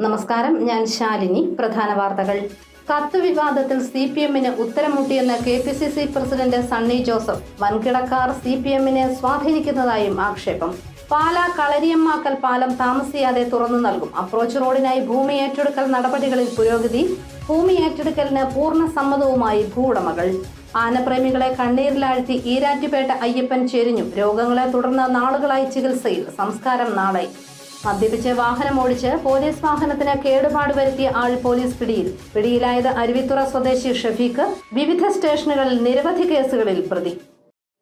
നമസ്കാരം, ഞാൻ ശാലിനി. പ്രധാന വാർത്തകൾ. കത്ത് വിവാദത്തിൽ CPM-ന് ഉത്തരമുട്ടിയെന്ന് KPCC പ്രസിഡന്റ് സണ്ണി ജോസഫ്. വൻകിടക്കാർ CPM-നെ സ്വാധീനിക്കുന്നതായും ആക്ഷേപം. പാലാ കളരിയമ്മാക്കൽ പാലം താമസിയാതെ തുറന്നു നൽകും. അപ്രോച്ച് റോഡിനായി ഭൂമി ഏറ്റെടുക്കൽ നടപടികളിൽ പുരോഗതി. ഭൂമി ഏറ്റെടുക്കലിന് പൂർണ്ണ സമ്മതവുമായി ഭൂവുടമകൾ. ആനപ്രേമികളെ കണ്ണീരിലാഴ്ത്തി ഈരാറ്റുപേട്ട അയ്യപ്പൻ ചെരിഞ്ഞു. രോഗങ്ങളെ തുടർന്ന് നാളുകളായി ചികിത്സയിൽ. സംസ്കാരം നാളെ. മദ്യപിച്ച് വാഹനമോടിച്ച് പോലീസ് വാഹനത്തിന് കേടുപാട് വരുത്തിയ ആൾ പോലീസ് പിടിയിൽ. പിടിയിലായത് അരുവിത്തുറ സ്വദേശി ഷഫീഖ്. വിവിധ സ്റ്റേഷനുകളിൽ നിരവധി കേസുകളിൽ പ്രതി.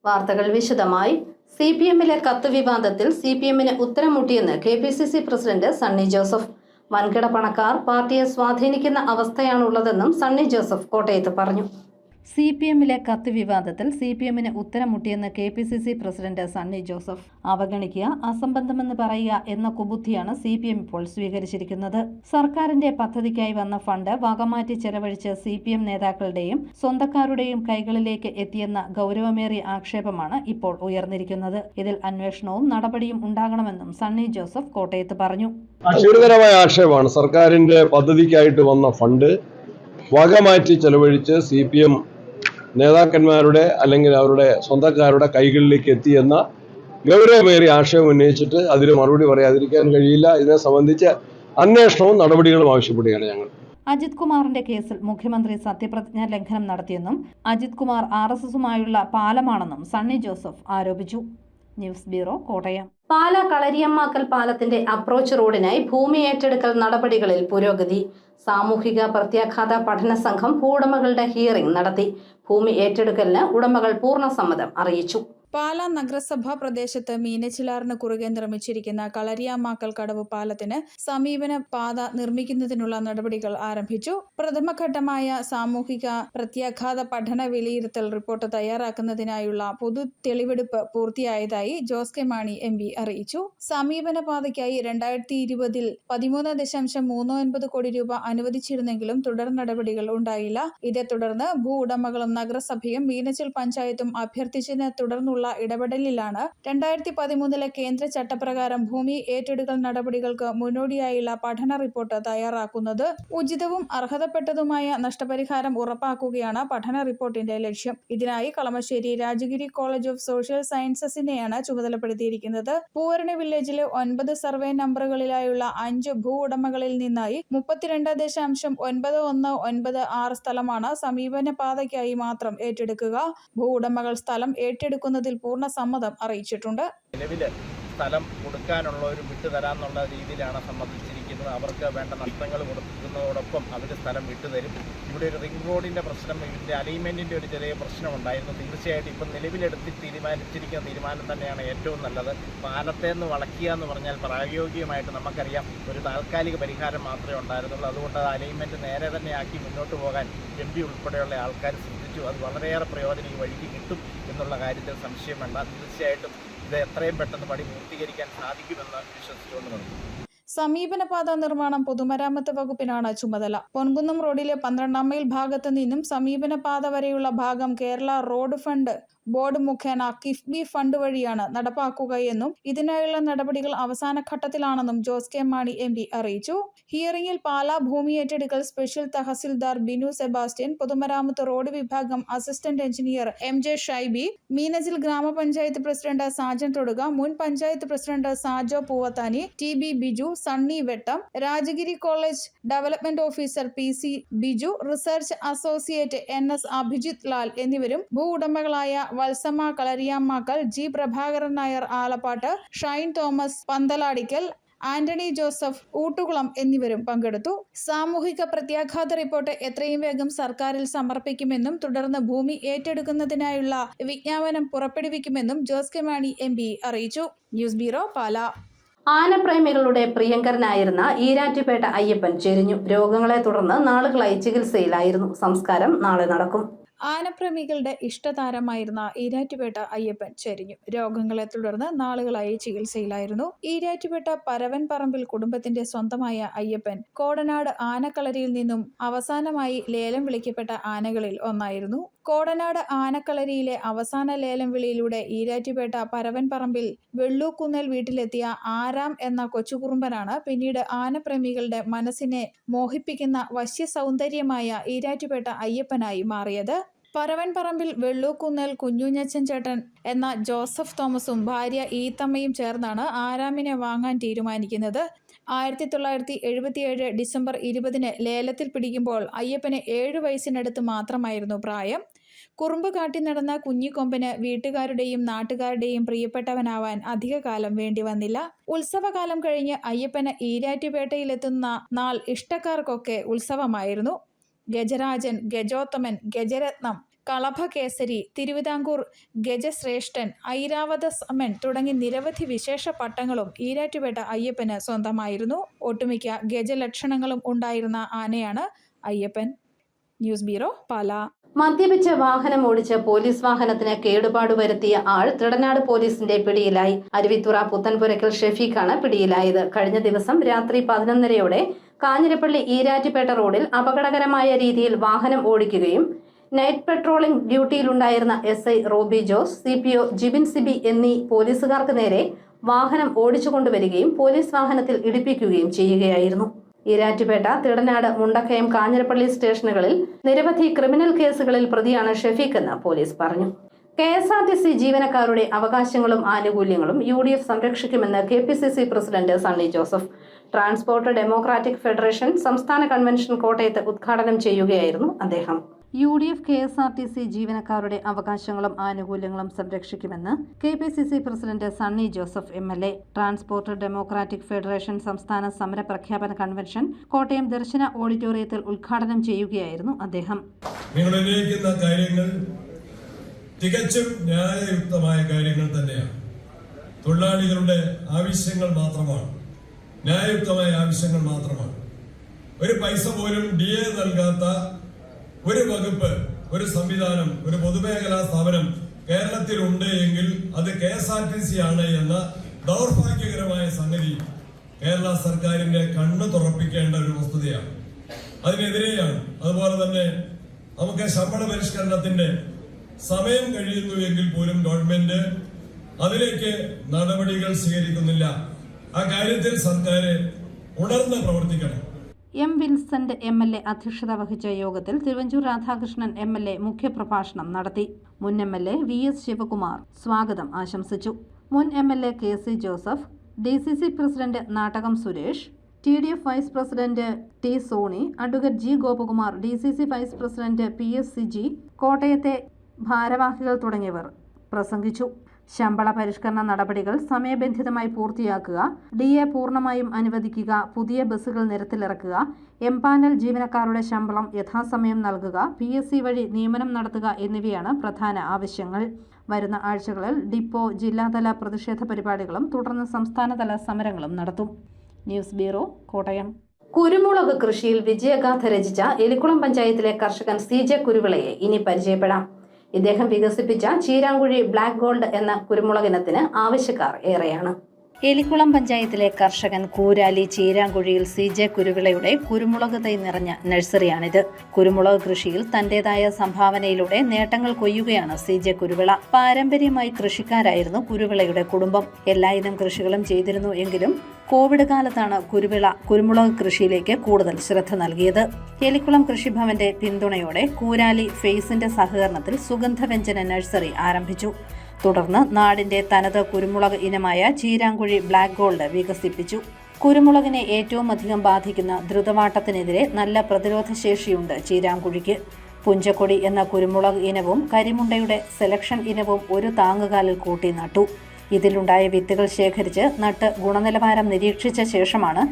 വാർത്തകൾ വിശദമായി. CPM-ലെ കത്ത് വിവാദത്തിൽ CPM-ന് ഉത്തരമുട്ടിയെന്ന് KPCC പ്രസിഡന്റ് സണ്ണി ജോസഫ്. വൻകിട പണക്കാർ പാർട്ടിയെ സ്വാധീനിക്കുന്ന അവസ്ഥയാണുള്ളതെന്നും സണ്ണി ജോസഫ് കോട്ടയത്ത് പറഞ്ഞു. CPM-ലെ കത്ത് വിവാദത്തിൽ CPM-ന് ഉത്തരമുട്ടിയെന്ന് KPCC പ്രസിഡന്റ് സണ്ണി ജോസഫ്. അവഗണിക്കുക, അസംബന്ധമെന്ന് പറയുക എന്ന കുബുദ്ധിയാണ് CPM ഇപ്പോൾ സ്വീകരിച്ചിരിക്കുന്നത്. സർക്കാരിന്റെ പദ്ധതിക്കായി വന്ന ഫണ്ട് വകമാറ്റി ചെലവഴിച്ച് CPM നേതാക്കളുടെയും സ്വന്തക്കാരുടെയും കൈകളിലേക്ക് എത്തിയെന്ന ഗൗരവമേറിയ ആക്ഷേപമാണ് ഇപ്പോൾ ഉയർന്നിരിക്കുന്നത്. ഇതിൽ അന്വേഷണവും നടപടിയും ഉണ്ടാകണമെന്നും സണ്ണി ജോസഫ് കോട്ടയത്ത് പറഞ്ഞു. ഗുരുതരമായ ആക്ഷേപമാണ്. സർക്കാരിന്റെ പദ്ധതിക്കായിട്ട് വന്ന ഫണ്ട് വകമാറ്റി ചെലവഴിച്ച് CPM നേതാക്കന്മാരുടെ അല്ലെങ്കിൽ അവരുടെ സ്വന്തക്കാരുടെ കൈകളിലേക്ക് എത്തിയെന്ന ഗൗരവമേറിയ ആക്ഷേപം ഉന്നയിച്ചിട്ട് അതിന് മറുപടി പറയാതിരിക്കാൻ കഴിയില്ല. ഇതിനെ സംബന്ധിച്ച് അന്വേഷണവും നടപടികളും ആവശ്യപ്പെടുകയാണ് ഞങ്ങൾ. അജിത് കുമാറിന്റെ കേസിൽ മുഖ്യമന്ത്രി സത്യപ്രതിജ്ഞാ ലംഘനം നടത്തിയെന്നും അജിത് കുമാർ RSSുമായുള്ള പാലമാണെന്നും സണ്ണി ജോസഫ് ആരോപിച്ചു. News bureau, Kottayam. പാലാ കളരിയമ്മാക്കൽ പാലത്തിന്റെ അപ്രോച്ച് റോഡിനായി ഭൂമി ഏറ്റെടുക്കൽ നടപടികളിൽ പുരോഗതി. സാമൂഹിക പ്രത്യാഘാത പഠന സംഘം ഭൂവുടമകളുടെ ഹിയറിംഗ് നടത്തി. ഭൂമി ഏറ്റെടുക്കലിന് ഉടമകൾ പൂർണ്ണ സമ്മതം അറിയിച്ചു. പാലാ നഗരസഭാ പ്രദേശത്ത് മീനച്ചിലാറിന് കുറുകെ നിർമ്മിച്ചിരിക്കുന്ന കളരിയാമാക്കൽ കടവ് പാലത്തിന് സമീപന പാത നിർമ്മിക്കുന്നതിനുള്ള നടപടികൾ ആരംഭിച്ചു. പ്രഥമഘട്ടമായ സാമൂഹിക പ്രത്യാഘാത പഠന വിലയിരുത്തൽ റിപ്പോർട്ട് തയ്യാറാക്കുന്നതിനായുള്ള പൊതു തെളിവെടുപ്പ് പൂർത്തിയായതായി ജോസ് കെ മാണി MP അറിയിച്ചു. സമീപന പാതയ്ക്കായി 2020 13.39 കോടി രൂപ അനുവദിച്ചിരുന്നെങ്കിലും തുടർ നടപടികൾ ഉണ്ടായില്ല. ഇതേ തുടർന്ന് ഭൂ ഉടമകളും നഗരസഭയും മീനച്ചിൽ പഞ്ചായത്തും അഭ്യർത്ഥിച്ചതിനെ തുടർന്നുള്ള ഇടപെടലിലാണ് 2013 കേന്ദ്ര ചട്ടപ്രകാരം ഭൂമി ഏറ്റെടുക്കൽ നടപടികൾക്ക് മുന്നോടിയായുള്ള പഠന റിപ്പോർട്ട് തയ്യാറാക്കുന്നത്. ഉചിതവും അർഹതപ്പെട്ടതുമായ നഷ്ടപരിഹാരം ഉറപ്പാക്കുകയാണ് പഠന റിപ്പോർട്ടിന്റെ ലക്ഷ്യം. ഇതിനായി Kalamassery Rajagiri college of social സയൻസസിനെയാണ് ചുമതലപ്പെടുത്തിയിരിക്കുന്നത്. പൂവരണി വില്ലേജിലെ 9 സർവേ നമ്പറുകളിലായുള്ള 5 ഭൂ ഉടമകളിൽ നിന്നായി 32.9196 സ്ഥലമാണ് സമീപന പാതയ്ക്കായി മാത്രം ഏറ്റെടുക്കുക. ഭൂ ഉടമകൾ സ്ഥലം ഏറ്റെടുക്കുന്നതിൽ പൂർണ്ണ സമ്മതം അറിയിച്ചിട്ടുണ്ട്. നിലവില് സ്ഥലം കൊടുക്കാനുള്ള ഒരു വിട്ടുതരാന്നുള്ള രീതിയിലാണ് സമ്മതിച്ചിരിക്കുന്നത്. അവർക്ക് വേണ്ട നഷ്ടങ്ങൾ കൊടുക്കുന്നതോടൊപ്പം അവർ സ്ഥലം വിട്ടുതരും. ഇവിടെ ഒരു റിംഗ് റോഡിന്റെ പ്രശ്നം, ഇതിന്റെ അലൈൻമെന്റിന്റെ ഒരു ചെറിയ പ്രശ്നമുണ്ടായിരുന്നു. തീർച്ചയായിട്ടും ഇപ്പം നിലവിലെടുത്ത് തീരുമാനിച്ചിരിക്കുന്ന തീരുമാനം തന്നെയാണ് ഏറ്റവും നല്ലത്. പാലത്തെ നിന്ന് വളയ്ക്കുക എന്ന് പറഞ്ഞാൽ പ്രായോഗികമായിട്ട് നമുക്കറിയാം ഒരു താൽക്കാലിക പരിഹാരം മാത്രമേ ഉണ്ടായിരുന്നുള്ളൂ. അതുകൊണ്ട് അത് അലൈൻമെന്റ് നേരെ തന്നെ ആക്കി മുന്നോട്ട് പോകാൻ MP ഉൾപ്പെടെയുള്ള ആൾക്കാർ ശ്രദ്ധിച്ചു. അത് വളരെയേറെ പ്രയോജനം ഈ വഴിക്ക് കിട്ടും എന്നുള്ള കാര്യത്തിൽ സംശയം വേണ്ട. തീർച്ചയായിട്ടും ഇത് എത്രയും പെട്ടെന്ന് പണി പൂർത്തീകരിക്കാൻ സാധിക്കുമെന്ന് വിശ്വസിച്ചുകൊണ്ട് നിർത്തുന്നു. സമീപനപാത നിർമ്മാണം പൊതുമരാമത്ത് വകുപ്പിനാണ് ചുമതല. പൊൻകുന്നം റോഡിലെ 12 മൈൽ ഭാഗത്ത് നിന്നും സമീപനപാത വരെയുള്ള ഭാഗം കേരള റോഡ് ഫണ്ട് ബോർഡ് മുഖേന കിഫ്ബി ഫണ്ട് വഴിയാണ് നടപ്പാക്കുകയെന്നും ഇതിനായുള്ള നടപടികൾ അവസാന ഘട്ടത്തിലാണെന്നും ജോസ് കെ മാണി MP അറിയിച്ചു. ഹിയറിംഗിൽ പാലാ ഭൂമി ഏറ്റെടുക്കൽ സ്പെഷ്യൽ തഹസിൽദാർ ബിനു സെബാസ്റ്റ്യൻ, പൊതുമരാമത്ത് റോഡ് വിഭാഗം assistant engineer MJ Shiby, Meenachil grama panchayat president Sajan Thoduka, മുൻ panchayat president Sajo Poovathani, TB Biju, Sunny Vettam, Rajagiri college development officer PC Biju, research associate NS Abhijith Lal എന്നിവരും ഭൂ ഉടമകളായ വത്സമ കളരിയാമാക്കൽ, G പ്രഭാകരൻ നായർ ആലപ്പാട്ട്, ഷൈൻ തോമസ് പന്തലാടിക്കൽ, ആന്റണി ജോസഫ് ഊട്ടുകുളം എന്നിവരും പങ്കെടുത്തു. സാമൂഹിക പ്രത്യാഘാത റിപ്പോർട്ട് എത്രയും വേഗം സർക്കാരിൽ സമർപ്പിക്കുമെന്നും തുടർന്ന് ഭൂമി ഏറ്റെടുക്കുന്നതിനായുള്ള വിജ്ഞാപനം പുറപ്പെടുവിക്കുമെന്നും ജോസ് കെ മാണി MP അറിയിച്ചു. News bureau, Pala. ആനപ്രേമികളുടെ പ്രിയങ്കരനായിരുന്ന ഈരാറ്റുപേട്ട അയ്യപ്പൻ ചെരിഞ്ഞു. രോഗങ്ങളെ തുടർന്ന് നാളുകളായി ചികിത്സയിലായിരുന്നു. സംസ്കാരം നാളെ നടക്കും. ആനപ്രേമികളുടെ ഇഷ്ടതാരമായിരുന്ന ഈരാറ്റുപേട്ട അയ്യപ്പൻ ചെരിഞ്ഞു. രോഗങ്ങളെ തുടർന്ന് നാളുകളായി ചികിത്സയിലായിരുന്നു. ഈരാറ്റുപേട്ട പരവൻപറമ്പിൽ കുടുംബത്തിന്റെ സ്വന്തമായ അയ്യപ്പൻ കോടനാട് ആനക്കളരിയിൽ നിന്നും അവസാനമായി ലേലം വിളിക്കപ്പെട്ട ആനകളിൽ ഒന്നായിരുന്നു. കോടനാട് ആനക്കളരിയിലെ അവസാന ലേലം വിളിയിലൂടെ ഈരാറ്റുപേട്ട പരവൻപറമ്പിൽ വെള്ളൂക്കുന്നേൽ വീട്ടിലെത്തിയ ആരാം എന്ന കൊച്ചുകുറുമ്പനാണ് പിന്നീട് ആനപ്രേമികളുടെ മനസ്സിനെ മോഹിപ്പിക്കുന്ന വശ്യസൗന്ദര്യമായ ഈരാറ്റുപേട്ട അയ്യപ്പനായി മാറിയത്. പരവൻപറമ്പിൽ വെള്ളൂക്കുന്നേൽ കുഞ്ഞുഞ്ഞച്ചൻ ചേട്ടൻ എന്ന ജോസഫ് തോമസും ഭാര്യ ഈത്തമ്മയും ചേർന്നാണ് ആരാമിനെ വാങ്ങാൻ തീരുമാനിക്കുന്നത്. 1977 ഡിസംബർ 20 ലേലത്തിൽ പിടിക്കുമ്പോൾ അയ്യപ്പന് 7 വയസ്സിനടുത്ത് മാത്രമായിരുന്നു പ്രായം. കുറുമ്പ് കാട്ടി നടന്ന കുഞ്ഞിക്കൊമ്പന് വീട്ടുകാരുടെയും നാട്ടുകാരുടെയും പ്രിയപ്പെട്ടവനാവാൻ അധികകാലം വേണ്ടി വന്നില്ല. ഉത്സവകാലം കഴിഞ്ഞ് അയ്യപ്പന് ഈരാറ്റുപേട്ടയിലെത്തുന്ന നാൾ ഇഷ്ടക്കാർക്കൊക്കെ ഉത്സവമായിരുന്നു. ഗജരാജൻ, ഗജോത്തമൻ, ഗജരത്നം, കളഭകേസരി, തിരുവിതാംകൂർ ഗജശ്രേഷ്ഠൻ, ഐരാവതസമൻ തുടങ്ങി നിരവധി വിശേഷ പട്ടങ്ങളും ഈരാറ്റുപേട്ട അയ്യപ്പന് സ്വന്തമായിരുന്നു. ഒട്ടുമിക്ക ഗജലക്ഷണങ്ങളും ഉണ്ടായിരുന്ന ആനയാണ് അയ്യപ്പൻ. News bureau, Pala. മദ്യപിച്ച് വാഹനം ഓടിച്ച് പോലീസ് വാഹനത്തിന് കേടുപാട് വരുത്തിയ ആൾ തൃടനാട് പോലീസിന്റെ പിടിയിലായി. അരുവിത്തുറ പുത്തൻപുരയ്ക്കൽ ഷെഫീഖാണ് പിടിയിലായത്. കഴിഞ്ഞ ദിവസം രാത്രി 11:30 കാഞ്ഞിരപ്പള്ളി ഈരാറ്റുപേട്ട റോഡിൽ അപകടകരമായ രീതിയിൽ വാഹനം ഓടിക്കുകയും നൈറ്റ് പെട്രോളിംഗ് ഡ്യൂട്ടിയിലുണ്ടായിരുന്ന SI റോബി ജോസ്, CPO ജിബിൻ സിബി എന്നീ പോലീസുകാർക്ക് നേരെ വാഹനം ഓടിച്ചുകൊണ്ടുവരികയും പോലീസ് വാഹനത്തിൽ ഇടിപ്പിക്കുകയും ചെയ്യുകയായിരുന്നു. ഈരാറ്റുപേട്ട, തിടനാട്, മുണ്ടക്കയം, കാഞ്ഞിരപ്പള്ളി സ്റ്റേഷനുകളിൽ നിരവധി ക്രിമിനൽ കേസുകളിൽ പ്രതിയാണ് ഷെഫീഖ് എന്ന് പോലീസ് പറഞ്ഞു. KSRTC ജീവനക്കാരുടെ അവകാശങ്ങളും ആനുകൂല്യങ്ങളും UDF സംരക്ഷിക്കുമെന്ന് KPCC president Sunny Joseph. Transport democratic federation സംസ്ഥാന കൺവെൻഷൻ കോട്ടയത്ത് ഉദ്ഘാടനം ചെയ്യുകയായിരുന്നു അദ്ദേഹം. UDF KSRTC ജീവനക്കാരുടെ അവകാശങ്ങളും ആനുകൂല്യങ്ങളും സംരക്ഷിക്കുമെന്ന് KPCC president Sunny Joseph MLA. Transport democratic federation സംസ്ഥാന സമര പ്രഖ്യാപന കൺവെൻഷൻ കോട്ടയം ദർശന ഓഡിറ്റോറിയത്തിൽ ഉദ്ഘാടനം ചെയ്യുകയായിരുന്നു അദ്ദേഹം. നിങ്ങൾ ഉന്നയിക്കുന്ന കാര്യങ്ങൾ തികച്ചും ന്യായയുക്തമായ കാര്യങ്ങൾ തന്നെയാണ്. തൊഴിലാളികളുടെ ആവശ്യങ്ങൾ മാത്രമാണ്, ന്യായയുക്തമായ ആവശ്യങ്ങൾ മാത്രമാണ്. ഒരു പൈസ പോലും DA നൽകാത്ത ഒരു വകുപ്പ്, ഒരു സംവിധാനം, ഒരു പൊതുമേഖലാ സ്ഥാപനം കേരളത്തിലുണ്ട് എങ്കിൽ അത് KSRTC ആണ് എന്ന ദൗർഭാഗ്യകരമായ സംഗതി കേരള സർക്കാരിന്റെ കണ്ണ് തുറപ്പിക്കേണ്ട ഒരു വസ്തുതയാണ്. അതിനെതിരെയാണ്. അതുപോലെ തന്നെ നമുക്ക് ശമ്പള പരിഷ്കരണത്തിന്റെ സമയം കഴിയുന്നു എങ്കിൽ പോലും ഗവൺമെന്റ് അതിലേക്ക് നടപടികൾ സ്വീകരിക്കുന്നില്ല. ആ കാര്യത്തിൽ സർക്കാർ ഉണർന്ന് പ്രവർത്തിക്കണം. M. വിൻസെന്റ് MLA അധ്യക്ഷത വഹിച്ച യോഗത്തിൽ തിരുവഞ്ചൂർ രാധാകൃഷ്ണൻ MLA മുഖ്യപ്രഭാഷണം നടത്തി. മുൻ MLA VS ശിവകുമാർ സ്വാഗതം ആശംസിച്ചു. മുൻ MLA KC Joseph, DCC president Nattakam Suresh, TDF vice president T. Soni, advocate G. Gopakumar, DCC vice president PS Siji, കോട്ടയത്തെ ഭാരവാഹികൾ തുടങ്ങിയവർ പ്രസംഗിച്ചു. ശമ്പള പരിഷ്കരണ നടപടികൾ സമയബന്ധിതമായി പൂർത്തിയാക്കുക, DA പൂർണ്ണമായും അനുവദിക്കുക, പുതിയ ബസ്സുകൾ നിരത്തിലിറക്കുക, എംപാനൽ ജീവനക്കാരുടെ ശമ്പളം യഥാസമയം നൽകുക, PSC വഴി നിയമനം നടത്തുക എന്നിവയാണ് പ്രധാന ആവശ്യങ്ങൾ. വരുന്ന ആഴ്ചകളിൽ ഡിപ്പോ ജില്ലാതല പ്രതിഷേധ പരിപാടികളും തുടർന്ന് സംസ്ഥാനതല സമരങ്ങളും നടത്തും. News bureau, Kottayam. കുരുമുളക് കൃഷിയിൽ വിജയഗാഥ രചിച്ച എലിക്കുളം പഞ്ചായത്തിലെ കർഷകൻ CJ കുരുവിളയെ ഇനി പരിചയപ്പെടാം. ഇദ്ദേഹം വികസിപ്പിച്ച ചീരാങ്കുഴി ബ്ലാക്ക് ഗോൾഡ് എന്ന കുരുമുളക് ഇനത്തിന് ആവശ്യക്കാർ ഏറെയാണ്. എലിക്കുളം പഞ്ചായത്തിലെ കർഷകൻ കൂരാലി ചീരാങ്കുഴിയിൽ CJ കുരുവിളയുടെ കുരുമുളക് തൈ നിറഞ്ഞ നഴ്സറിയാണിത്. കുരുമുളക് കൃഷിയിൽ തന്റേതായ സംഭാവനയിലൂടെ നേട്ടങ്ങൾ കൊയ്യുകയാണ് CJ കുരുവിള. പാരമ്പര്യമായി കൃഷിക്കാരായിരുന്നു കുരുവിളയുടെ കുടുംബം. എല്ലായിനം കൃഷികളും ചെയ്തിരുന്നു എങ്കിലും കോവിഡ് കാലത്താണ് കുരുമുളക് കൃഷിയിലേക്ക് കൂടുതൽ ശ്രദ്ധ നൽകിയത്. എലിക്കുളം കൃഷിഭവന്റെ പിന്തുണയോടെ കൂരാലി ഫേസിന്റെ സഹകരണത്തിൽ സുഗന്ധവ്യഞ്ജന നഴ്സറി ആരംഭിച്ചു. തുടർന്ന് നാടിന്റെ തനത് കുരുമുളക് ഇനമായ ചീരാങ്കുഴി ബ്ലാക്ക് ഗോൾഡ് വികസിപ്പിച്ചു. കുരുമുളകിനെ ഏറ്റവും അധികം ബാധിക്കുന്ന ദ്രുതവാട്ടത്തിനെതിരെ നല്ല പ്രതിരോധ ശേഷിയുണ്ട് ചീരാങ്കുഴിക്ക്. പുഞ്ചക്കൊടി എന്ന കുരുമുളക് ഇനവും കരിമുണ്ടയുടെ സെലക്ഷൻ ഇനവും ഒരു താങ്ങുകാലിൽ കൂട്ടി നട്ടു. ഇതിലുണ്ടായ വിത്തുകൾ ശേഖരിച്ച് നട്ട് ഗുണനിലവാരം നിരീക്ഷിച്ച ശേഷമാണ്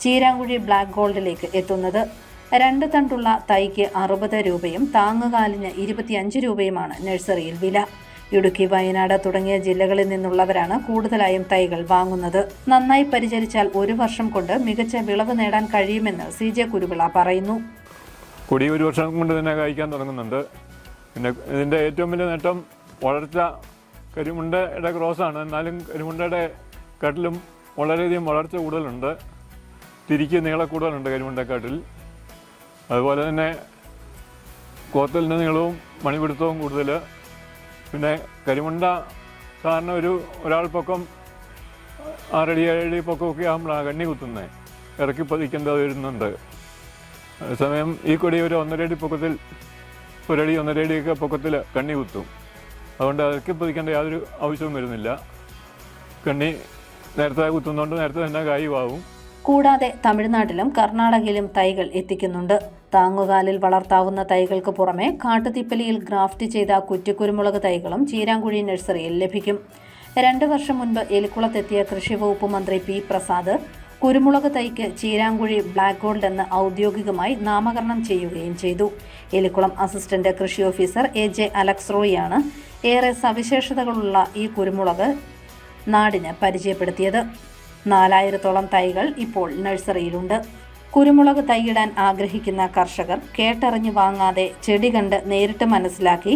ചീരാങ്കുഴി ബ്ലാക്ക് ഗോൾഡിലേക്ക് എത്തുന്നത്. 2 തണ്ടുള്ള തൈക്ക് 60 രൂപയും താങ്ങുകാലിന് 25 രൂപയുമാണ് നഴ്സറിയിൽ വില. ഇടുക്കി, വയനാട് തുടങ്ങിയ ജില്ലകളിൽ നിന്നുള്ളവരാണ് കൂടുതലായും തൈകൾ വാങ്ങുന്നത്. നന്നായി പരിചരിച്ചാൽ 1 വർഷം കൊണ്ട് മികച്ച വിളവ് നേടാൻ കഴിയുമെന്ന് CJ കുരുവിള പറയുന്നു. കൊടി 1 വർഷം കൊണ്ട് തന്നെ കായ്ക്കാൻ തുടങ്ങുന്നുണ്ട്. പിന്നെ ഇതിൻ്റെ ഏറ്റവും വലിയ നേട്ടം വളർച്ച കരിമുണ്ടയുടെ ക്രോസാണ്. എന്നാലും കരിമുണ്ടയുടെ കാട്ടിലും വളരെയധികം വളർച്ച കൂടുതലുണ്ട്, തിരിക്ക് നീള കൂടുതലുണ്ട് കരിമുണ്ടക്കാട്ടിൽ. അതുപോലെ തന്നെ കോത്തലിൻ്റെ നീളവും മണിപിടുത്തവും കൂടുതൽ. പിന്നെ കരിമുണ്ട സാധാരണ ഒരാൾ പൊക്കം 6 അടി 7 അടി പൊക്കമൊക്കെ ആകുമ്പോഴാണ് കണ്ണി കുത്തുന്നത്, ഇറക്കി പതിക്കേണ്ടത് വരുന്നുണ്ട്. അതേസമയം ഈ കൊടി ഒരു 1.5 അടി പൊക്കത്തിൽ, 1 അടി 1.5 അടിയൊക്കെ പൊക്കത്തിൽ കണ്ണി കുത്തും. അതുകൊണ്ട് ഇറക്കി പതിക്കേണ്ട യാതൊരു ആവശ്യവും വരുന്നില്ല. കണ്ണി നേരത്തെ കുത്തുന്നതുകൊണ്ട് നേരത്തെ തന്നെ കായുമാവും. കൂടാതെ തമിഴ്നാട്ടിലും കർണാടകയിലും തൈകൾ എത്തിക്കുന്നുണ്ട്. താങ്ങുകാലിൽ വളർത്താവുന്ന തൈകൾക്ക് പുറമെ കാട്ടുതിപ്പലിയിൽ ഗ്രാഫ്റ്റ് ചെയ്ത കുറ്റിക്കുരുമുളക് തൈകളും ചീരാങ്കുഴി നഴ്സറിയിൽ ലഭിക്കും. 2 വർഷം മുൻപ് എലിക്കുളത്തെത്തിയ കൃഷിവകുപ്പ് മന്ത്രി പി പ്രസാദ് കുരുമുളക് തൈക്ക് ചീരാങ്കുഴി ബ്ലാക്ക് ഗോൾഡ് എന്ന് ഔദ്യോഗികമായി നാമകരണം ചെയ്യുകയും ചെയ്തു. എലിക്കുളം അസിസ്റ്റന്റ് കൃഷി ഓഫീസർ AJ അലക്സ് റോയിയാണ് ഏറെ സവിശേഷതകളുള്ള ഈ കുരുമുളക് നാടിന് പരിചയപ്പെടുത്തിയത്. 4000-ഓളം തൈകൾ ഇപ്പോൾ നഴ്സറിയിലുണ്ട്. കുരുമുളക് തൈയിടാൻ ആഗ്രഹിക്കുന്ന കർഷകർ കേട്ടറിഞ്ഞു വാങ്ങാതെ ചെടി കണ്ട് നേരിട്ട് മനസ്സിലാക്കി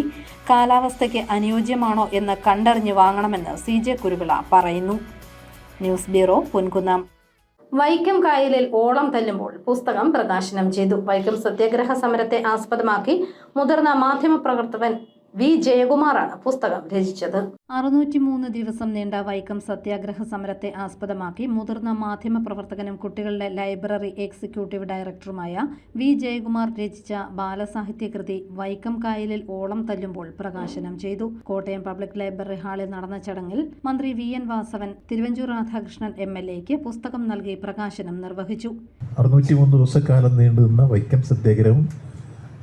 കാലാവസ്ഥയ്ക്ക് അനുയോജ്യമാണോ എന്ന് കണ്ടറിഞ്ഞു വാങ്ങണമെന്ന് CJ കുരുവിള പറയുന്നു. News bureau, Ponkunnam. വൈക്കം കായലിൽ ഓളം തല്ലുമ്പോൾ പുസ്തകം പ്രകാശനം ചെയ്തു. വൈക്കം സത്യാഗ്രഹ സമരത്തെ ആസ്പദമാക്കി മുതിർന്ന മാധ്യമപ്രവർത്തകൻ V. ജയകുമാറാണ് പുസ്തകം രചിച്ചത്. 603 ദിവസം നീണ്ട വൈക്കം സത്യാഗ്രഹ സമരത്തെ ആസ്പദമാക്കി മുതിർന്ന മാധ്യമപ്രവർത്തകനും കുട്ടികളുടെ ലൈബ്രറി എക്സിക്യൂട്ടീവ് ഡയറക്ടറുമായ V. ജയകുമാർ രചിച്ച ബാലസാഹിത്യകൃതി വൈക്കം കായലിൽ ഓളം തല്ലുമ്പോൾ പ്രകാശനം ചെയ്തു. കോട്ടയം പബ്ലിക് ലൈബ്രറി ഹാളിൽ നടന്ന ചടങ്ങിൽ മന്ത്രി VN വാസവൻ തിരുവഞ്ചൂർ രാധാകൃഷ്ണൻ MLAക്ക് പുസ്തകം നൽകി പ്രകാശനം നിർവഹിച്ചു. 603 ദിവസക്കാലം നീണ്ടുനിന്ന വൈക്കം സത്യാഗ്രഹം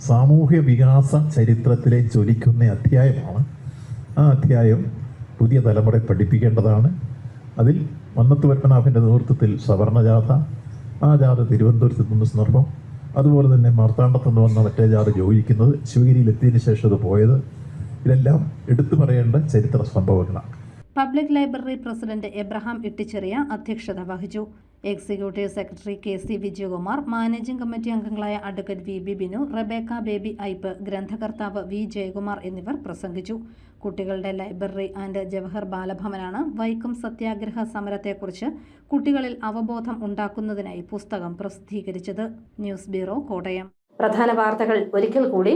സാമൂഹ്യ വികാസ ചരിത്രത്തിലെ ജ്വലിക്കുന്ന അധ്യായമാണ്. ആ അധ്യായം പുതിയ തലമുറയെ പഠിപ്പിക്കേണ്ടതാണ്. അതിൽ മന്നത്ത് പത്മനാഭൻ്റെ നേതൃത്വത്തിൽ സവർണജാഥ, ആ ജാഥ തിരുവനന്തപുരത്ത് നിന്ന് സന്ദർഭം, അതുപോലെ തന്നെ മാർത്താണ്ഡത്തുനിന്ന് വന്ന മറ്റേ ജാഥ ജോലിക്കുന്നത്, ശിവഗിരിയിലെത്തിയതിനു ശേഷം അത് പോയത്, ഇതെല്ലാം എടുത്തു പറയേണ്ട ചരിത്ര സംഭവങ്ങളാണ്. Public library president Abraham Itticheriya അധ്യക്ഷത വഹിച്ചു. Executive secretary KC Vijayakumar, managing committee അംഗങ്ങളായ അഡ്വക്കേറ്റ് VB ബിനു, റബേക്ക ബേബി ഐപ്പ്, ഗ്രന്ഥകർത്താവ് V. ജയകുമാർ എന്നിവർ പ്രസംഗിച്ചു. കുട്ടികളുടെ ലൈബ്രറി ആൻഡ് ജവഹർ ബാലഭവനാണ് വൈക്കം സത്യാഗ്രഹ സമരത്തെക്കുറിച്ച് കുട്ടികളിൽ അവബോധം ഉണ്ടാക്കുന്നതിനായി പുസ്തകം പ്രസിദ്ധീകരിച്ചത്. News bureau, Kottayam. പ്രധാന വാർത്തകൾ ഒരിക്കൽ കൂടി.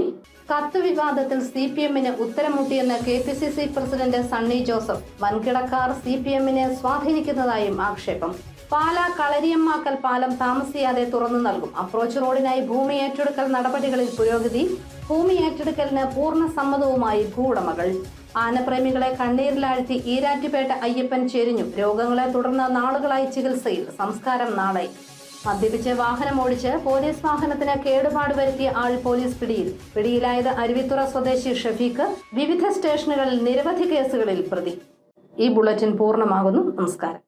കത്ത് വിവാദത്തിൽ CPMന് ഉത്തരം മുട്ടിയെന്ന് KPCC പ്രസിഡന്റ് സണ്ണി ജോസഫ്. വൻകിടക്കാർ CPMനെ സ്വാധീനിക്കുന്നതായും ആക്ഷേപം. പാലാ കളരിയമ്മാക്കൽ പാലം താമസിയാതെ തുറന്നു നൽകും. അപ്രോച്ച് റോഡിനായി ഭൂമി ഏറ്റെടുക്കൽ നടപടികളിൽ പുരോഗതി. ഭൂമി ഏറ്റെടുക്കലിന് പൂർണ്ണ സമ്മതവുമായി ഭൂവുടമകൾ. ആനപ്രേമികളെ കണ്ണീരിലാഴ്ത്തി ഈരാറ്റുപേട്ട അയ്യപ്പൻ ചെരിഞ്ഞു. രോഗങ്ങളെ തുടർന്ന് നാളുകളായി ചികിത്സയിൽ. സംസ്കാരം നാളെ. മദ്യപിച്ച് വാഹനമോടിച്ച് പോലീസ് വാഹനത്തിന് കേടുപാട് വരുത്തിയ ആൾ പോലീസ് പിടിയിൽ. പിടിയിലായത് അരുവിത്തുറ സ്വദേശി ഷഫീഖ്. വിവിധ സ്റ്റേഷനുകളിൽ നിരവധി കേസുകളിൽ പ്രതി. ഈ ബുള്ളറ്റിൻ പൂർണ്ണമാകുന്നു. നമസ്കാരം.